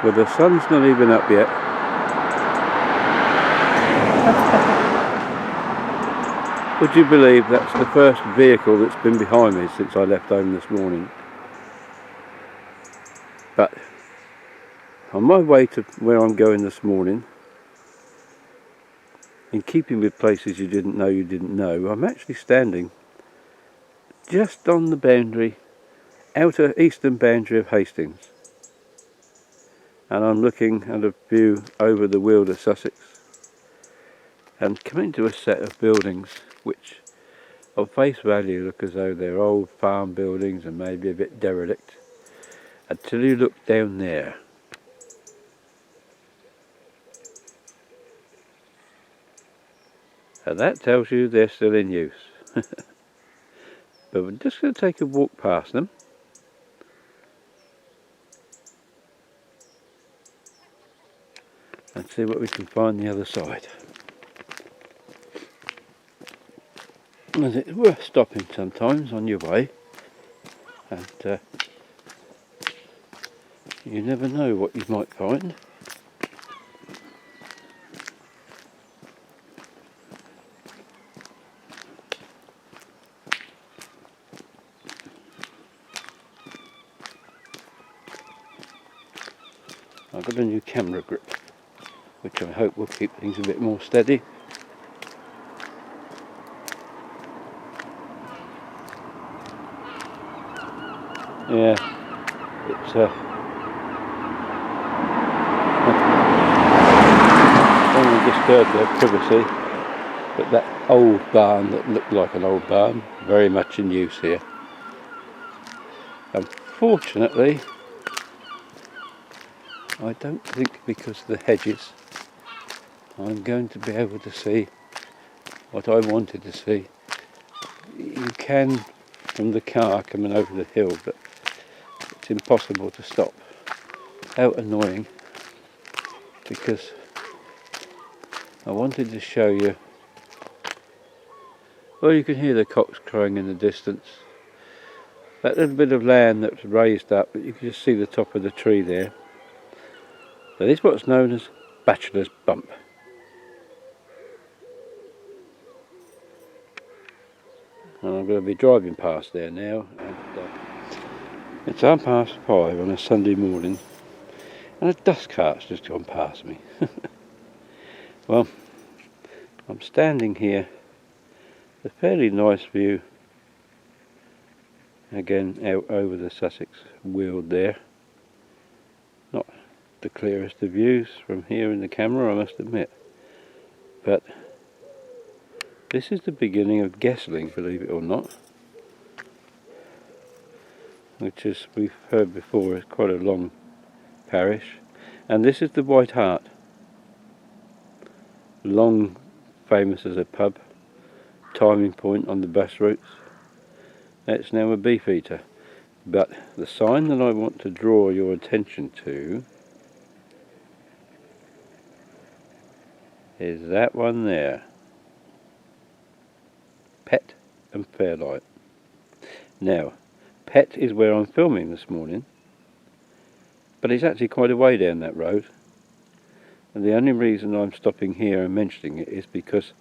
Well, the sun's not even up yet. Would you believe that's the first vehicle that's been behind me since I left home this morning? But on my way to where I'm going this morning, in keeping with places you didn't know, I'm actually standing just on the boundary, outer eastern boundary of Hastings. And I'm looking at a view over the Weald of Sussex and coming to a set of buildings which on face value look as though they're old farm buildings and maybe a bit derelict, until you look down there. And that tells you they're still in use. But we're just going to take a walk past them. And see what we can find the other side. And it's worth stopping sometimes on your way. And you never know what you might find. I've got a new camera grip, which I hope will keep things a bit more steady. Yeah, it's don't want to disturb their privacy, but that old barn that looked like an old barn, very much in use here. Unfortunately, I don't think because of the hedges I'm going to be able to see what I wanted to see. You can from the car coming over the hill, but it's impossible to stop. How annoying, because I wanted to show you. Well, you can hear the cocks crowing in the distance. That little bit of land that's raised up, but you can just see the top of the tree there. That is what's known as Bachelor's Bump. And I'm going to be driving past there now. And, it's 5:30 on a Sunday morning, and a dust cart's just gone past me. Well, I'm standing here, a fairly nice view, again out over the Sussex Weald there. Not the clearest of views from here in the camera, I must admit, but this is the beginning of Guestling, believe it or not, which, as we've heard before, is quite a long parish. And this is the White Hart, long famous as a pub, timing point on the bus routes. It's now a beef eater, but the sign that I want to draw your attention to is that one there, Pett and Fairlight. Now, Pett is where I'm filming this morning, but it's actually quite a way down that road, and the only reason I'm stopping here and mentioning it is because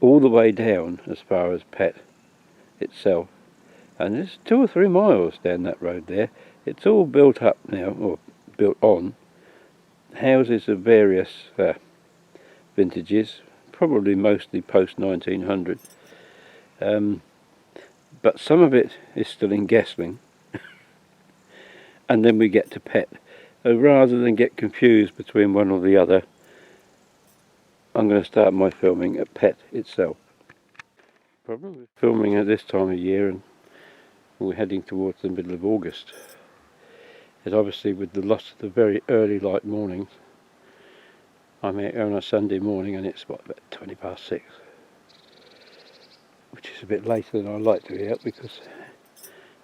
all the way down as far as Pett itself, and it's 2 or 3 miles down that road there, it's all built up now, or built on, houses of various vintages, probably mostly post 1900, but some of it is still in Guestling. And then we get to Pett. So rather than get confused between one or the other, I'm going to start my filming at Pett itself. Problem with filming at this time of year, and we're heading towards the middle of August, is obviously with the loss of the very early light mornings. I'm out on a Sunday morning and it's about 6:20, which is a bit later than I like to be out because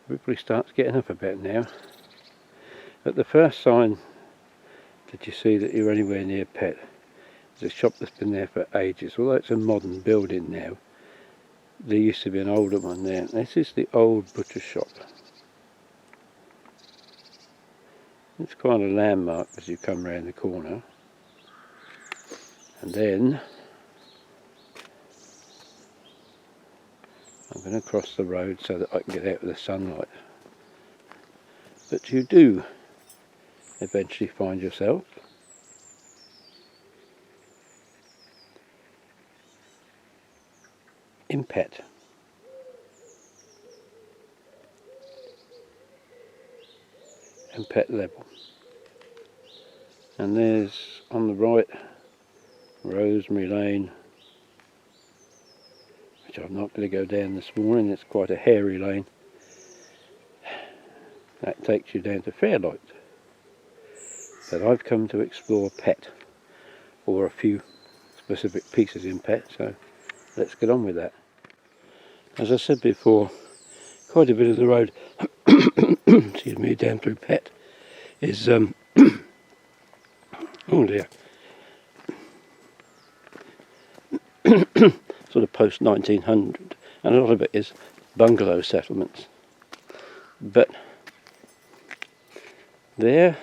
everybody starts getting up a bit now. But the first sign that you see that you're anywhere near Pett is a shop that's been there for ages. Although it's a modern building now, there used to be an older one there. This is the old butcher shop. It's quite a landmark as you come round the corner. And then I'm going to cross the road so that I can get out of the sunlight. But you do eventually find yourself in Pett. And Pett level. And there's on the right Rosemary Lane, which I'm not going to go down this morning. It's quite a hairy lane. That takes you down to Fairlight. But I've come to explore Pett, or a few specific pieces in Pett, so let's get on with that. As I said before, quite a bit of the road excuse me, down through Pett is oh dear, sort of post 1900, and a lot of it is bungalow settlements. But there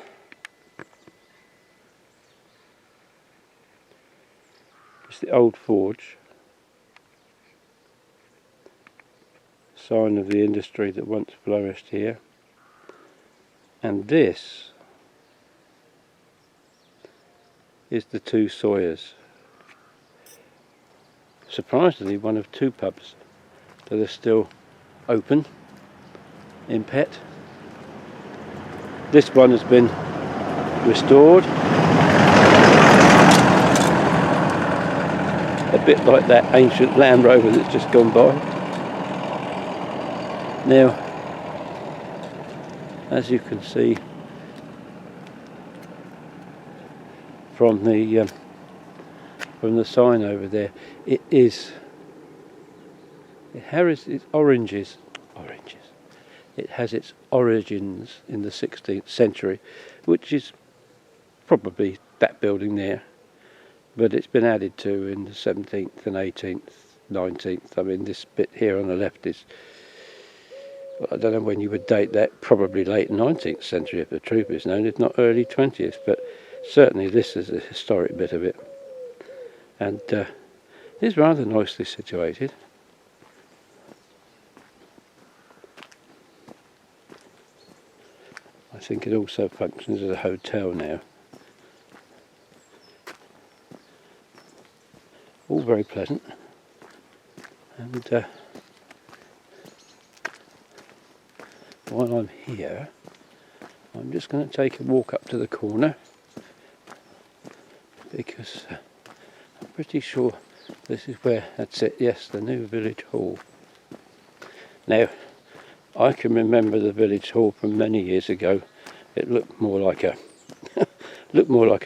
is the old forge, sign of the industry that once flourished here. And this is the Two Sawyers. Surprisingly, one of two pubs that are still open in Pett. This one has been restored, a bit like that ancient Land Rover that's just gone by. Now, as you can see from the sign over there, it has its oranges. It has its origins in the 16th century, which is probably that building there, but it's been added to in the 17th and 18th, 19th. I mean, this bit here on the left is, I don't know when you would date that, probably late 19th century if the truth is known, if not early 20th, but certainly this is a historic bit of it. And it is rather nicely situated. I think it also functions as a hotel now. All very pleasant. And while I'm here, I'm just going to take a walk up to the corner, because I'm pretty sure this is where, that's it, yes, the new village hall. Now, I can remember the village hall from many years ago. It looked more like a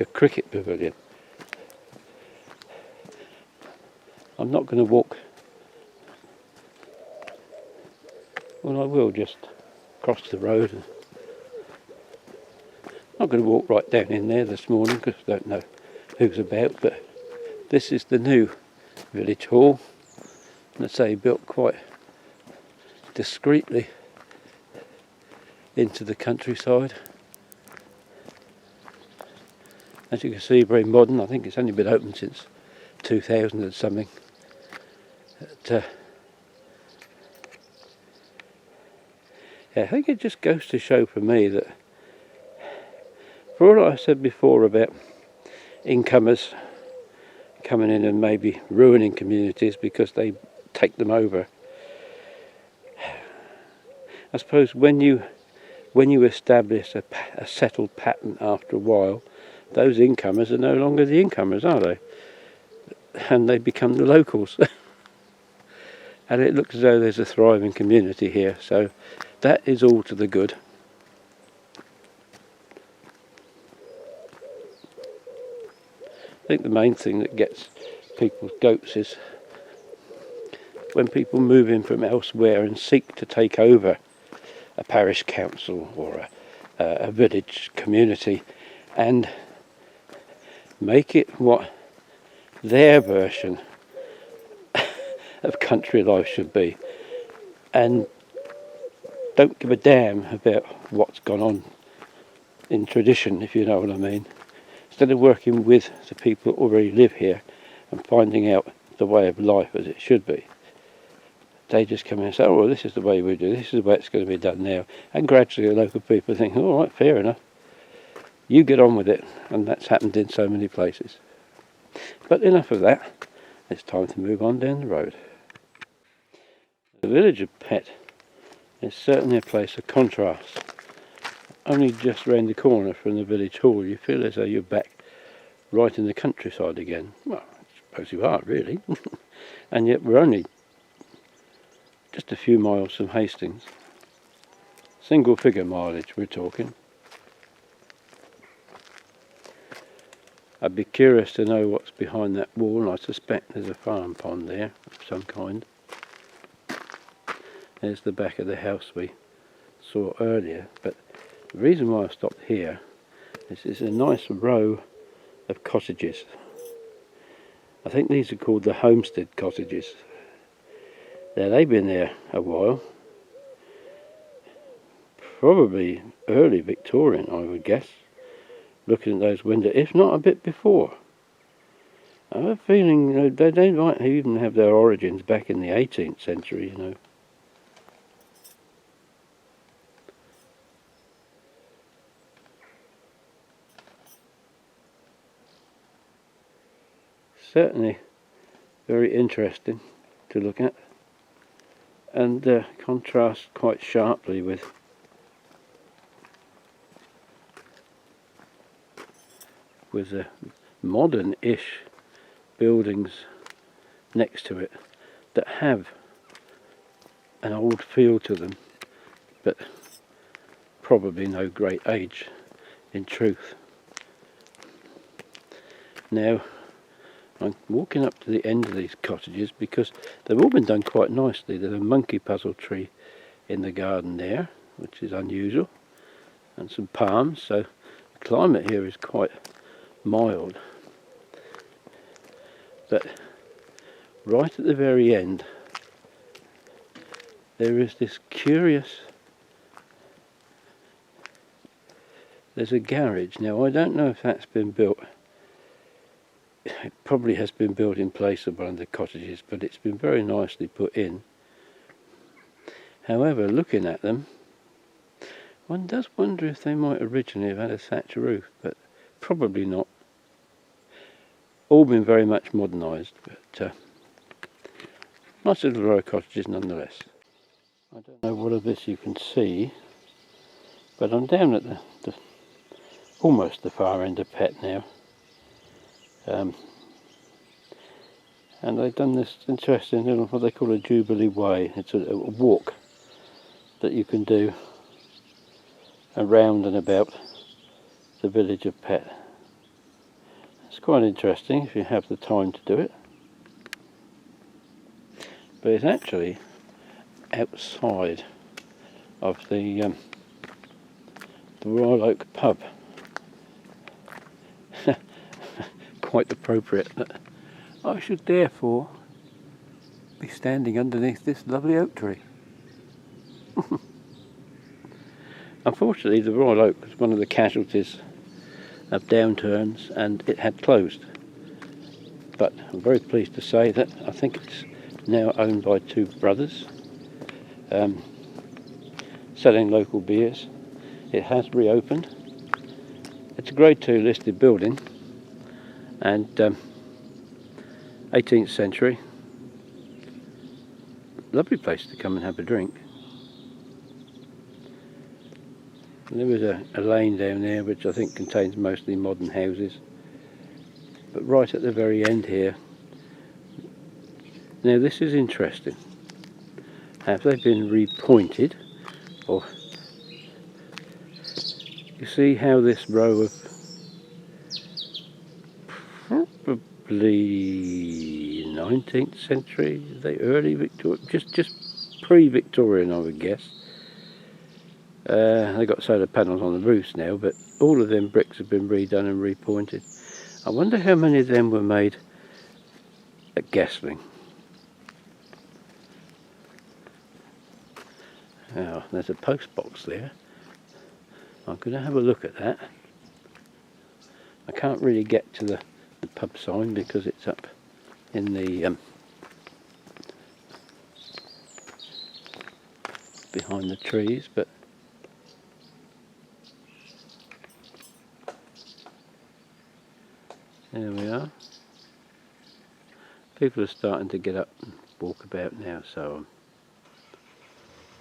cricket pavilion. I'm not going to walk. Well, I will just cross the road. I'm not going to walk right down in there this morning because I don't know who's about. But this is the new village hall. Let's say built quite discreetly into the countryside. As you can see, very modern. I think it's only been open since 2000 and something. But, yeah, I think it just goes to show for me that, for all I said before about incomers coming in and maybe ruining communities because they take them over, I suppose when you establish a settled pattern after a while, those incomers are no longer the incomers, are they? And they become the locals. And it looks as though there's a thriving community here, so that is all to the good. I think the main thing that gets people's goats is when people move in from elsewhere and seek to take over a parish council or a village community and make it what their version of country life should be, and don't give a damn about what's gone on in tradition, if you know what I mean. Instead of working with the people who already live here and finding out the way of life as it should be, they just come in and say, oh, well, this is the way we do, this is the way it's going to be done now. And gradually the local people think, all right, fair enough. You get on with it. And that's happened in so many places. But enough of that. It's time to move on down the road. The village of Pett is certainly a place of contrast. Only just round the corner from the village hall, you feel as though you're back right in the countryside again. Well, I suppose you are, really. And yet we're only just a few miles from Hastings. Single figure mileage we're talking. I'd be curious to know what's behind that wall. I suspect there's a farm pond there of some kind. There's the back of the house we saw earlier, but the reason why I stopped here is it's a nice row of cottages. I think these are called the homestead cottages. Now they've been there a while, probably early Victorian I would guess, looking at those windows, if not a bit before. I have a feeling they might even have their origins back in the 18th century, you know. Certainly very interesting to look at, and contrasts quite sharply with the modern-ish buildings next to it that have an old feel to them, but probably no great age in truth. Now I'm walking up to the end of these cottages because they've all been done quite nicely. There's a monkey puzzle tree in the garden there, which is unusual, and some palms, so the climate here is quite mild. But right at the very end there is this curious, there's a garage. Now I don't know if that's been built, it probably has been built in place of one of the cottages, but it's been very nicely put in. However, looking at them, one does wonder if they might originally have had a thatch roof, but probably not. All been very much modernised, but nice little row of cottages nonetheless. I don't know what of this you can see, but I'm down at the almost the far end of Pett now. And they've done this interesting little, what they call a Jubilee Way. It's a walk that you can do around and about the village of Pett. It's quite interesting if you have the time to do it. But it's actually outside of the Royal Oak pub. Quite appropriate that I should therefore be standing underneath this lovely oak tree. Unfortunately, the Royal Oak was one of the casualties of downturns and it had closed. But I'm very pleased to say that I think it's now owned by two brothers selling local beers. It has reopened. It's a Grade 2 listed building and 18th century. Lovely place to come and have a drink. And there was a lane down there which I think contains mostly modern houses. But right at the very end here, now this is interesting. Have they been repointed? Or you see how this row of probably 19th century, they early Victorian, just pre-Victorian I would guess. They got solar panels on the roofs now, but all of them bricks have been redone and repointed. I wonder how many of them were made at Guestling. Oh, there's a post box there. I'm going to have a look at that. I can't really get to the pub sign because it's up in the behind the trees, but there we are. People are starting to get up and walk about now, so I'm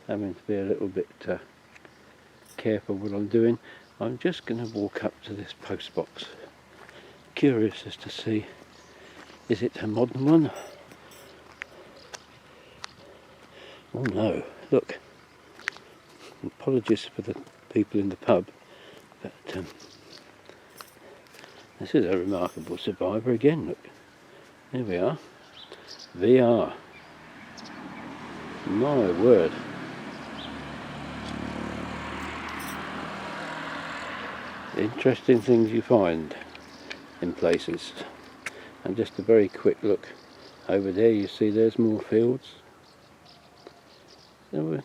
having to be a little bit careful what I'm doing. I'm just going to walk up to this post box, curious as to see, is it a modern one? Oh no, look, apologies for the people in the pub, but this is a remarkable survivor again. Look, there we are, VR, my word. Interesting things you find in places. And just a very quick look over there, you see there's more fields. So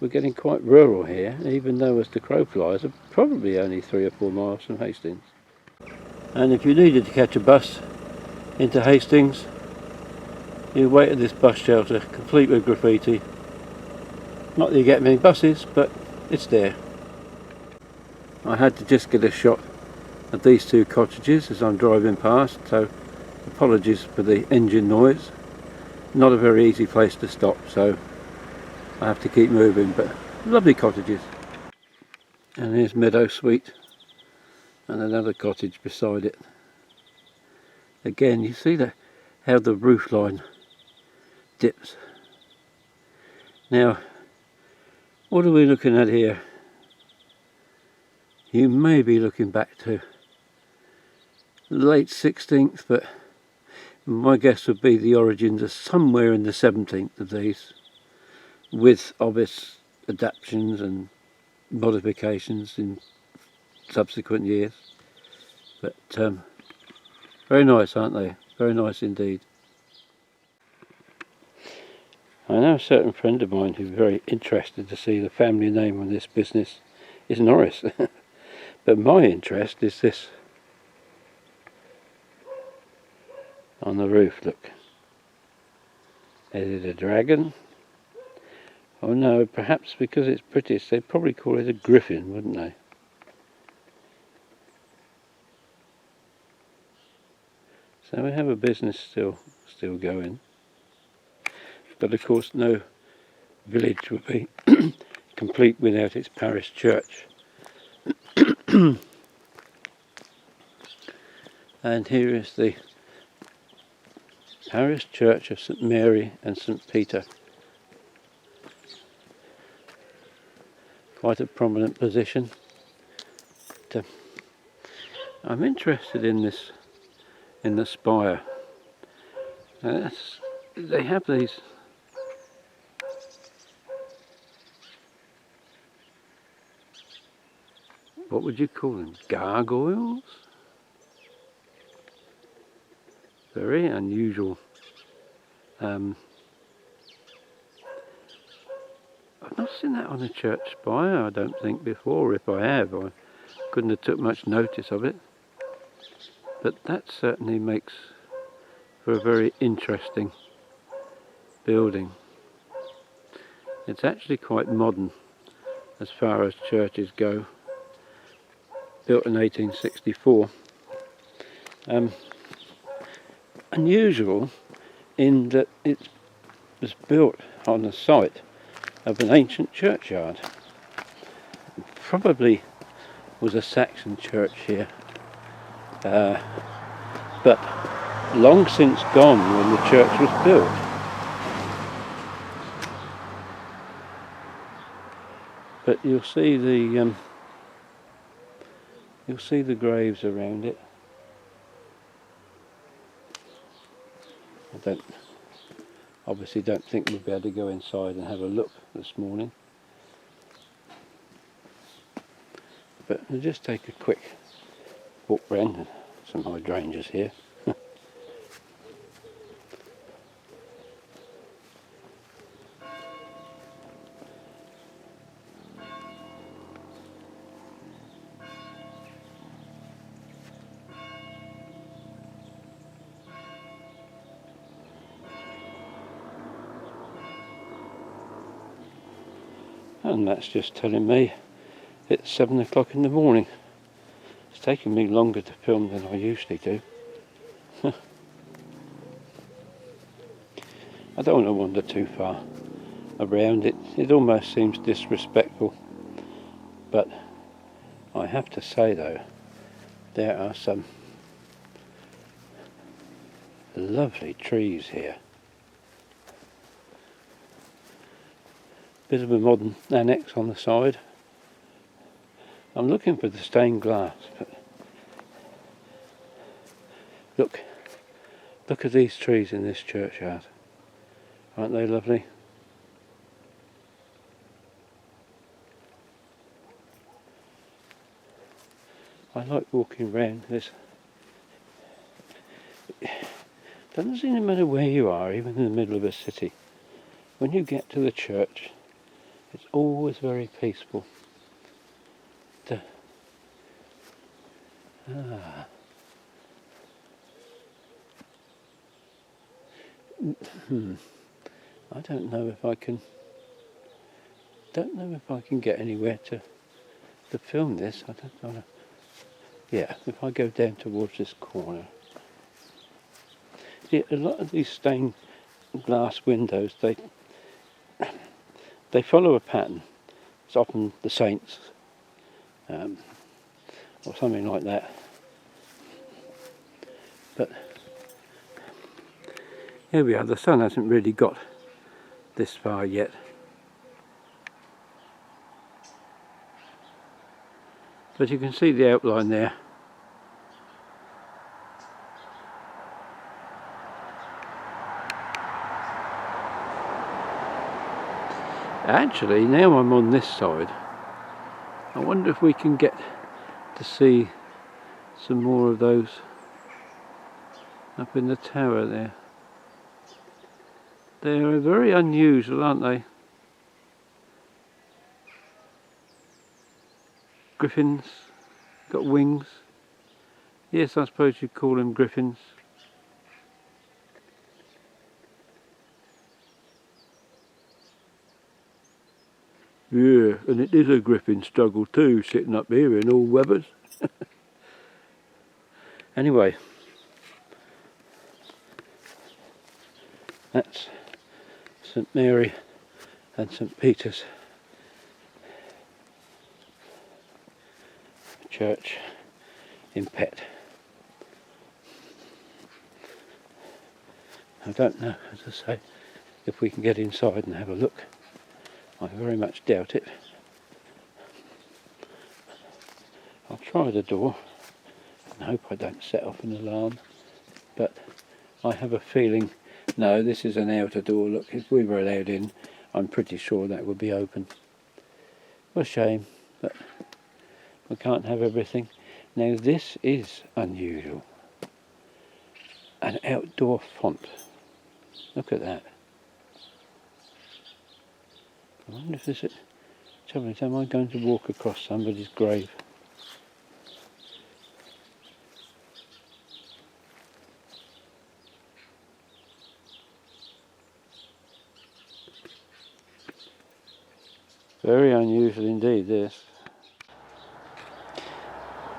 we're getting quite rural here, even though as the crow flies are probably only 3 or 4 miles from Hastings. And if you needed to catch a bus into Hastings, you wait at this bus shelter complete with graffiti. Not that you get many buses, but it's there. I had to just get a shot of these 2 cottages as I'm driving past, so apologies for the engine noise. Not a very easy place to stop, so I have to keep moving, but lovely cottages. And here's Meadow Sweet and another cottage beside it. Again, you see how the roof line dips. Now, what are we looking at here? You may be looking back to late 16th, but my guess would be the origins are somewhere in the 17th of these, with obvious adaptations and modifications in subsequent years. But very nice, aren't they? Very nice indeed. I know a certain friend of mine who's very interested to see the family name on this business is Norris. But my interest is this on the roof, look. Is it a dragon? Oh no, perhaps because it's British they'd probably call it a griffin, wouldn't they? So we have a business still going. But of course no village would be complete without its parish church. And here is the parish church of St Mary and St Peter. Quite a prominent position. But, I'm interested in this, in the spire. They have these what would you call them? Gargoyles? Very unusual. I've not seen that on a church spire, I don't think, before. If I have, I couldn't have took much notice of it. But that certainly makes for a very interesting building. It's actually quite modern as far as churches go. Built in 1864. Unusual in that it was built on the site of an ancient churchyard. It probably was a Saxon church here, but long since gone when the church was built. But you'll see the graves around it. I obviously don't think we'll be able to go inside and have a look this morning. But we'll just take a quick walk round. Some hydrangeas here. and that's just telling me it's 7 o'clock in the morning. It's taking me longer to film than I usually do. I don't want to wander too far around it. It almost seems disrespectful, but I have to say though, there are some lovely trees here. Bit of a modern annex on the side. I'm looking for the stained glass, but look at these trees in this churchyard. Aren't they lovely? I like walking around this. Doesn't seem to matter where you are, even in the middle of a city. When you get to the church, it's always very peaceful. I don't know if I can get anywhere to film this. I don't know. Yeah, if I go down towards this corner. See, a lot of these stained glass windows, they follow a pattern. It's often the saints, or something like that. But here we are. The sun hasn't really got this far yet. But you can see the outline there. Actually, now I'm on this side, I wonder if we can get to see some more of those up in the tower there. They're very unusual, aren't they? Griffins, got wings. Yes, I suppose you'd call them griffins. Yeah, and it is a griffin struggle too, sitting up here in all weathers. Anyway, that's St Mary and St Peter's church in Pett. I don't know, as I say, if we can get inside and have a look. I very much doubt it. I'll try the door and hope I don't set off an alarm, but I have a feeling, no, this is an outer door. Look, if we were allowed in, I'm pretty sure that would be open. What a shame, but we can't have everything. Now this is unusual. An outdoor font. Look at that. I wonder if this is... Trouble is, am I going to walk across somebody's grave? Very unusual indeed, this.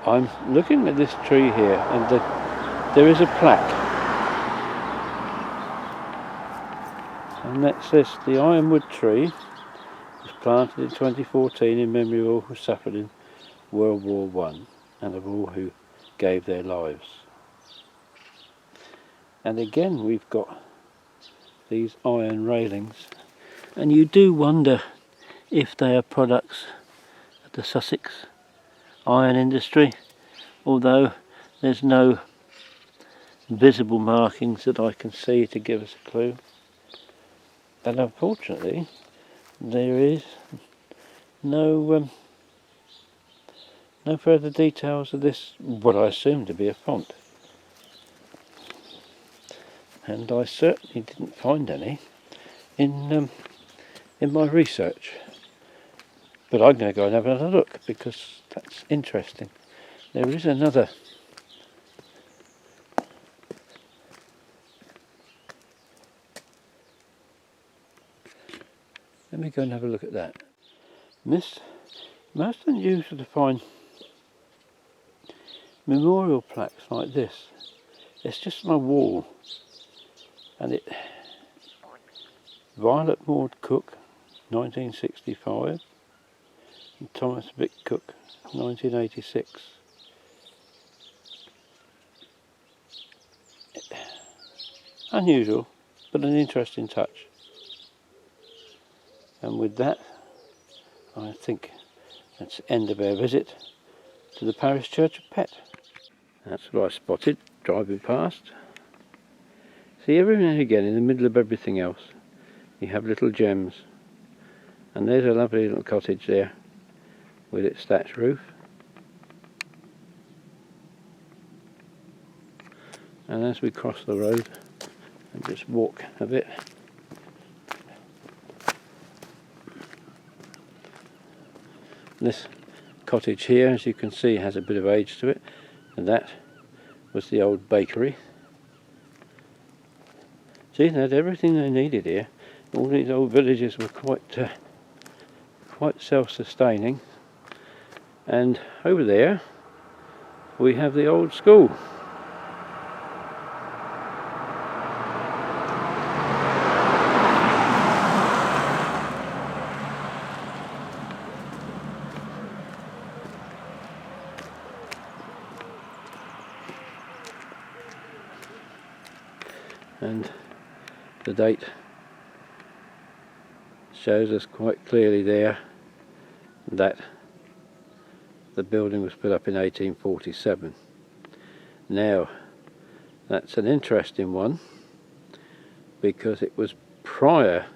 I'm looking at this tree here, and there is a plaque. And that says, the ironwood tree was planted in 2014 in memory of all who suffered in World War I and of all who gave their lives. And again we've got these iron railings, and you do wonder if they are products of the Sussex iron industry, although there's no visible markings that I can see to give us a clue. And unfortunately there is no further details of this, what I assume to be a font. And I certainly didn't find any in my research. But I'm going to go and have another look, because that's interesting. There is another. Let me go and have a look at that. And this, most unusual to find memorial plaques like this. It's just on a wall, and it Violet Maud Cook, 1965, and Thomas Vick Cook, 1986. Unusual, but an interesting touch. And with that, I think that's the end of our visit to the parish church of Pett. That's what I spotted driving past. See, every now and again, in the middle of everything else, you have little gems. And there's a lovely little cottage there with its thatched roof. And as we cross the road and just walk a bit, this cottage here, as you can see, has a bit of age to it, and that was the old bakery. See, they had everything they needed here. All these old villages were quite self-sustaining. And over there we have the old school. And the date shows us quite clearly there that the building was put up in 1847. Now, that's an interesting one because it was prior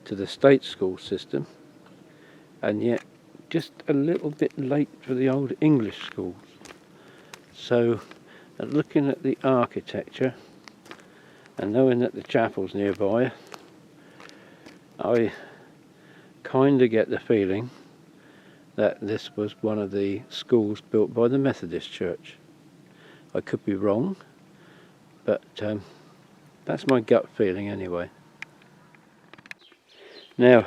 to the state school system, and yet just a little bit late for the old English schools. So, looking at the architecture and knowing that the chapel's nearby, I kind of get the feeling that this was one of the schools built by the Methodist Church. I could be wrong, but that's my gut feeling anyway. Now,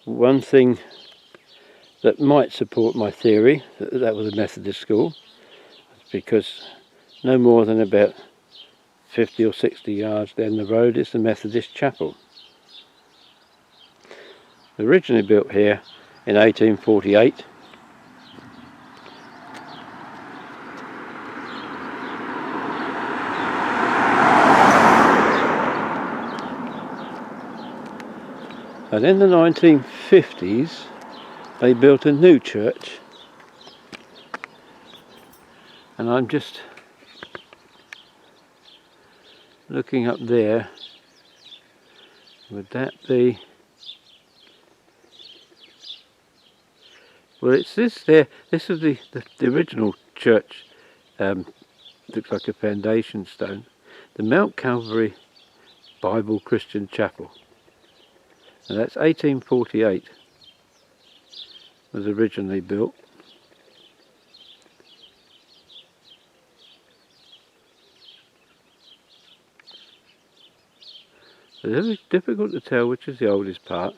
one thing that might support my theory that that was a Methodist school is because no more than about 50 or 60 yards down the road is the Methodist chapel. Originally built here in 1848. And in the 1950s they built a new church, and I'm just looking up there. Would that be? Well, it's this there. This is the original church. Looks like a foundation stone. The Mount Calvary Bible Christian Chapel. And that's 1848. Was originally built. It's very difficult to tell which is the oldest part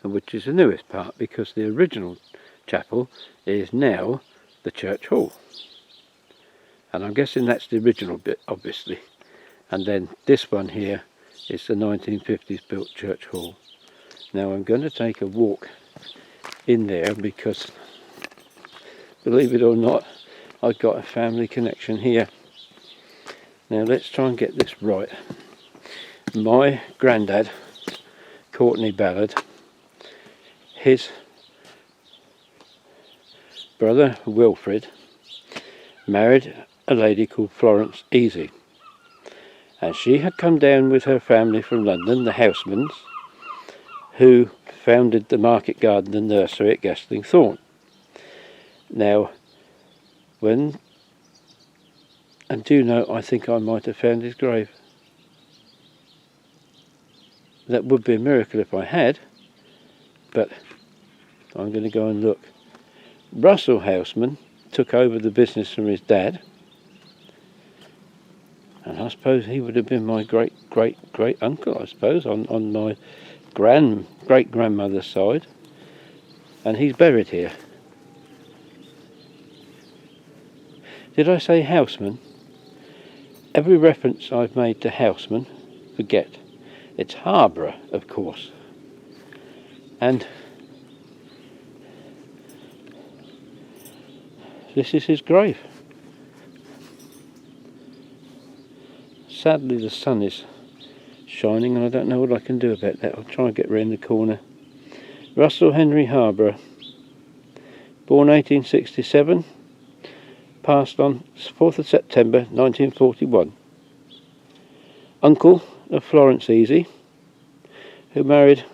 and which is the newest part, because the original chapel is now the church hall, and I'm guessing that's the original bit, obviously, and then this one here is the 1950s built church hall. Now I'm going to take a walk in there because, believe it or not, I've got a family connection here. Now let's try and get this right. My granddad, Courtney Ballard, his brother Wilfred married a lady called Florence Easy, and she had come down with her family from London, the Housemans, who founded the Market Garden and Nursery at Guestling Thorne. Now, and do you know, I think I might have found his grave. That would be a miracle if I had, but I'm going to go and look. Russell Houseman took over the business from his dad, and I suppose he would have been my great uncle, I suppose, on my great-grandmother's side, and he's buried here. Did I say Houseman? Every reference I've made to Houseman, forget. It's Harborough, of course. And this is his grave. Sadly the sun is shining and I don't know what I can do about that. I'll try and get round the corner. Russell Henry Harborough, born 1867, passed on 4th of September 1941. Uncle of Florence Easy, who married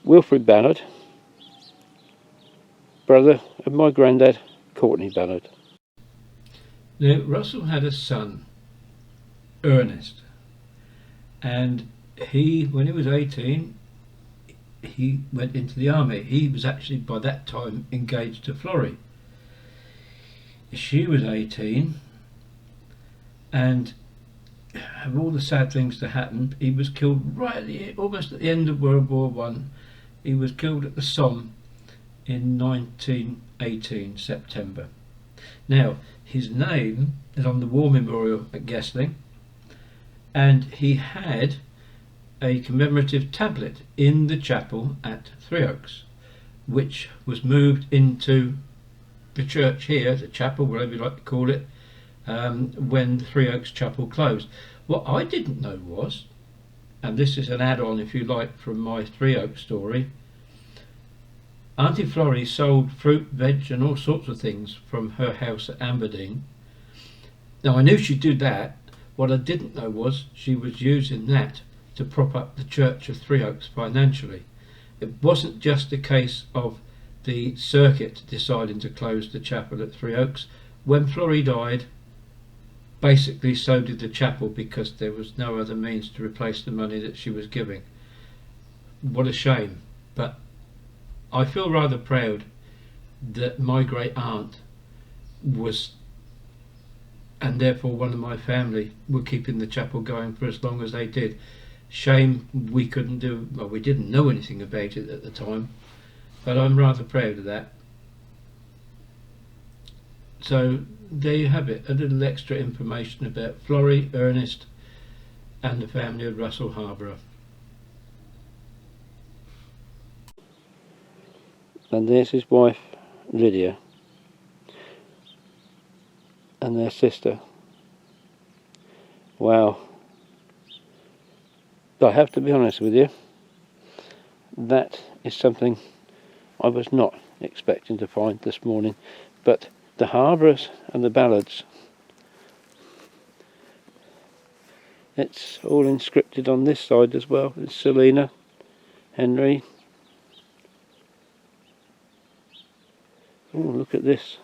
Wilfred Ballard, brother of my granddad Courtney Ballard. Now Russell had a son, Ernest, and when he was 18, he went into the army. He was actually by that time engaged to Florrie. She was 18, and of all the sad things to happen, he was killed almost at the end of World War One. He was killed at the Somme in 1918 September. Now his name is on the War Memorial at Guestling, and he had a commemorative tablet in the chapel at Three Oaks, which was moved into the church here, the chapel, whatever you like to call it, when the Three Oaks Chapel closed. What I didn't know was, and this is an add-on if you like from my Three Oaks story, Auntie Florrie sold fruit, veg and all sorts of things from her house at Amberdine. Now I knew she'd do that. What I didn't know was she was using that to prop up the Church of Three Oaks financially. It wasn't just a case of the circuit deciding to close the chapel at Three Oaks. When Florrie died, basically so did the chapel, because there was no other means to replace the money that she was giving. What a shame. But I feel rather proud that my great aunt was, and therefore one of my family, were keeping the chapel going for as long as they did. Shame we couldn't do, well, we didn't know anything about it at the time, but I'm rather proud of that. So there you have it, a little extra information about Florrie, Ernest and the family of Russell Harborough. And there's his wife Lydia and their sister. Wow. I have to be honest with you, that is something I was not expecting to find this morning. But the Harboroughs and the Ballards, it's all inscripted on this side as well. It's Selina, Henry. Oh, look at this,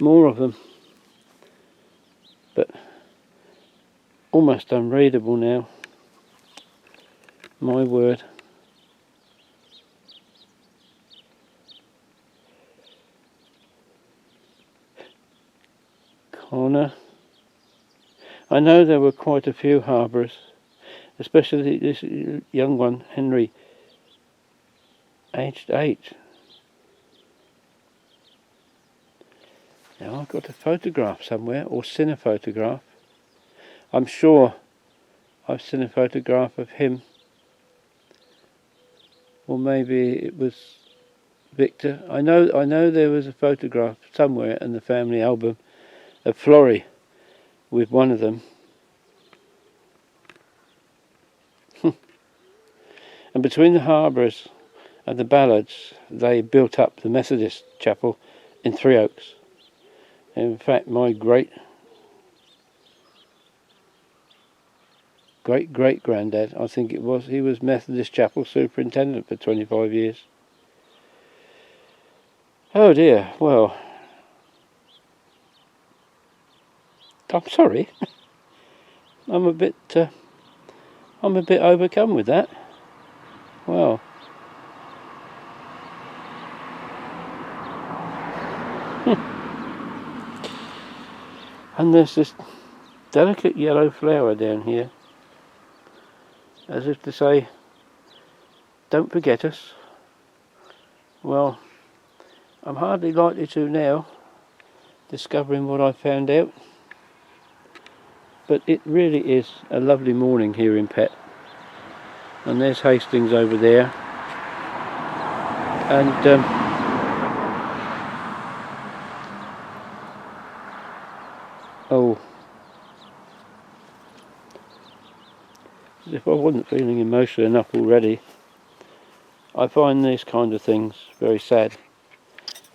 more of them, but almost unreadable now. My word. Connor. I know there were quite a few Harbours, especially this young one, Henry, aged 8. Now I've got a photograph somewhere, or seen a photograph. I'm sure I've seen a photograph of him. Or maybe it was Victor. I know there was a photograph somewhere in the family album of Florrie with one of them. And between the Harbours and the Ballards, they built up the Methodist chapel in Three Oaks. In fact, my great granddad, I think it was, he was Methodist chapel superintendent for 25 years. Oh dear, well, I'm sorry. I'm a bit overcome with that. Well, and there's this delicate yellow flower down here, as if to say, don't forget us. Well, I'm hardly likely to now, discovering what I found out. But it really is a lovely morning here in Pett. And there's Hastings over there. And oh, as if I wasn't feeling emotional enough already, I find these kind of things very sad.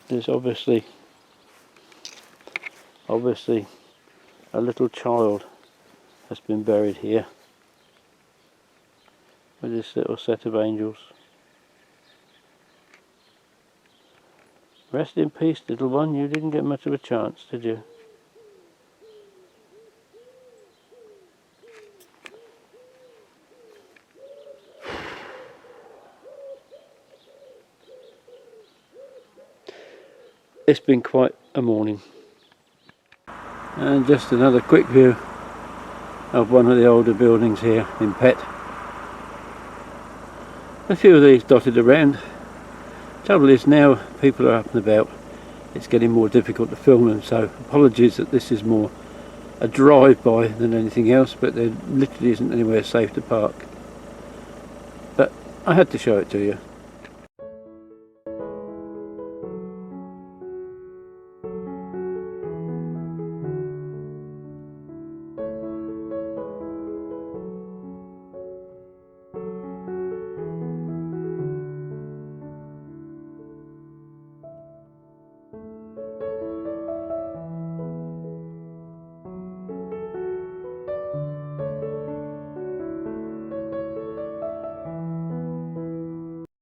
There's obviously a little child has been buried here with this little set of angels. Rest in peace, little one. You didn't get much of a chance, did you? It's been quite a morning. And just another quick view of one of the older buildings here in Pett. A few of these dotted around. Trouble is now people are up and about, it's getting more difficult to film them, so apologies that this is more a drive-by than anything else, but there literally isn't anywhere safe to park. But I had to show it to you.